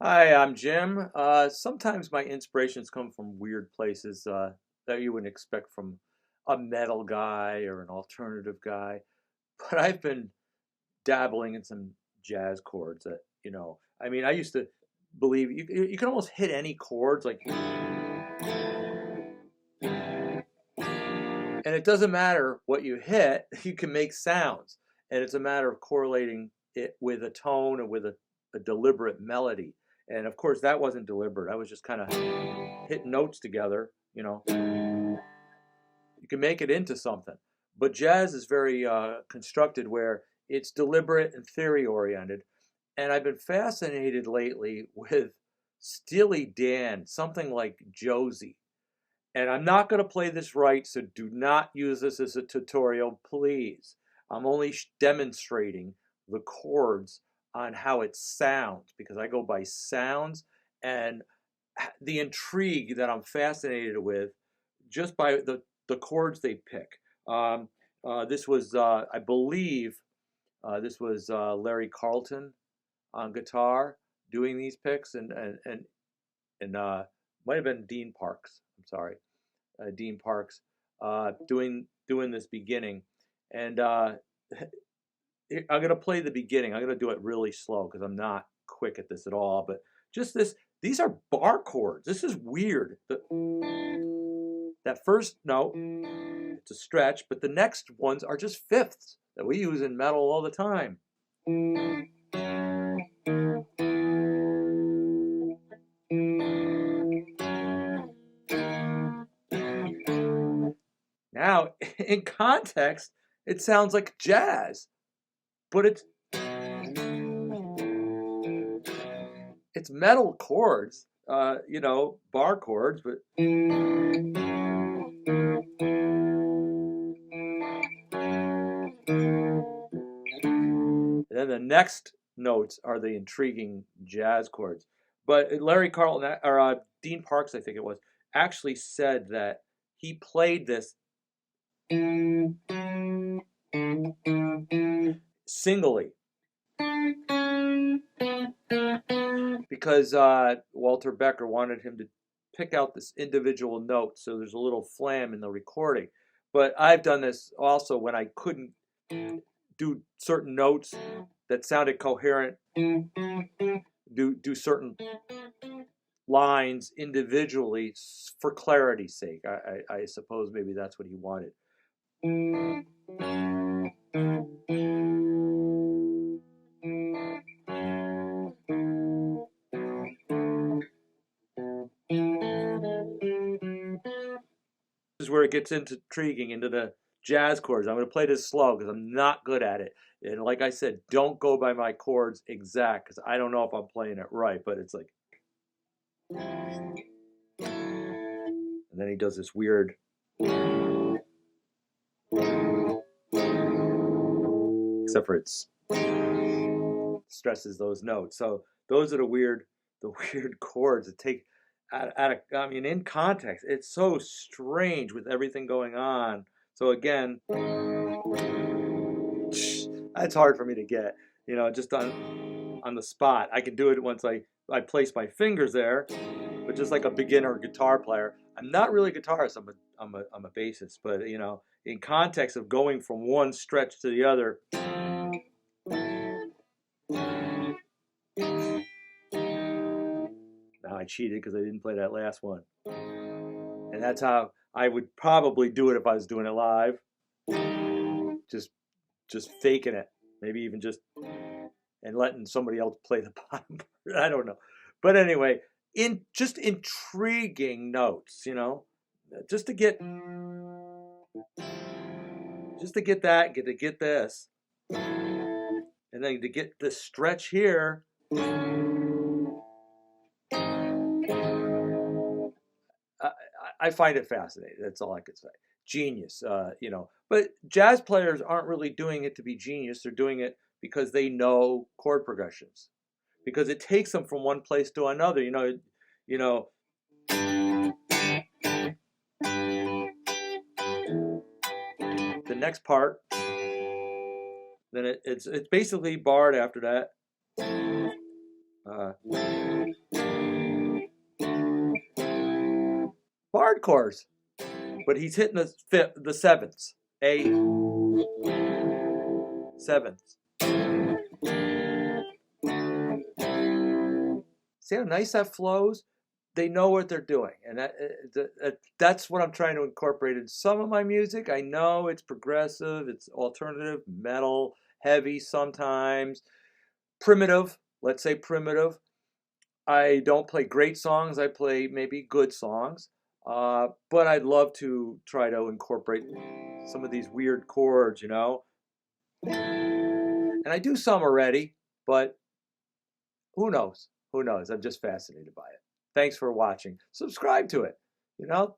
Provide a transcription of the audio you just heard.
Hi, I'm Jim. Sometimes my inspirations come from weird places that you wouldn't expect from a metal guy or an alternative guy. But I've been dabbling in some jazz chords that, I mean, I used to believe you can almost hit any chords, like, and it doesn't matter what you hit, you can make sounds. And it's a matter of correlating it with a tone or with a deliberate melody. And of course, that wasn't deliberate. I was just kind of hitting notes together, you can make it into something. But jazz is very constructed where it's deliberate and theory oriented. And I've been fascinated lately with Steely Dan, something like Josie. And I'm not going to play this right, so do not use this as a tutorial, please. I'm only demonstrating the chords on how it sounds because I go by sounds and the intrigue that I'm fascinated with just by the chords they pick. This was, I believe, this was Larry Carlton on guitar doing these picks, and might have been Dean Parks. I'm sorry, Dean Parks doing this beginning, and I'm gonna play the beginning. I'm gonna do it really slow because I'm not quick at this at all. But just this, these are bar chords. This is weird. That first note, it's a stretch, but the next ones are just fifths that we use in metal all the time. Now, in context, it sounds like jazz, but it's metal chords, bar chords, but and then the next notes are the intriguing jazz chords. But Larry Carlton, or Dean Parks, I think it was, actually said that he played this singly because Walter Becker wanted him to pick out this individual note so there's a little flam in the recording. But I've done this also when I couldn't do certain notes that sounded coherent, do certain lines individually for clarity's sake. I suppose maybe that's what he wanted. This is where it gets intriguing into the jazz chords. I'm going to play this slow because I'm not good at it. And like I said, don't go by my chords exact because I don't know if I'm playing it right, but it's like. And then he does this weird. Except for it's stresses those notes. So those are the weird chords that take I mean, in context, it's so strange with everything going on. So again, that's hard for me to get, just on the spot. I can do it once I place my fingers there, but just like a beginner guitar player, I'm not really a guitarist. I'm a bassist, but in context of going from one stretch to the other. Now I cheated because I didn't play that last one. And that's how I would probably do it if I was doing it live. Just just faking it. Maybe even just and letting somebody else play the bottom part. I don't know. But anyway, in just intriguing notes, just to get that, to get this, and then to get this stretch here. I, I find it fascinating. That's all I could say. Genius, But jazz players aren't really doing it to be genius. They're doing it because they know chord progressions. Because it takes them from one place to another. The next part, then it's basically barred after that. Uh, Barred chords, but he's hitting the sevenths, A sevenths. See how nice that flows? They know what they're doing, and that's what I'm trying to incorporate in some of my music. I know it's progressive, it's alternative, metal, heavy sometimes, primitive. Let's say primitive. I don't play great songs. I play maybe good songs, but I'd love to try to incorporate some of these weird chords, you know. And I do some already, but who knows? Who knows? I'm just fascinated by it. Thanks for watching. Subscribe to it. You know,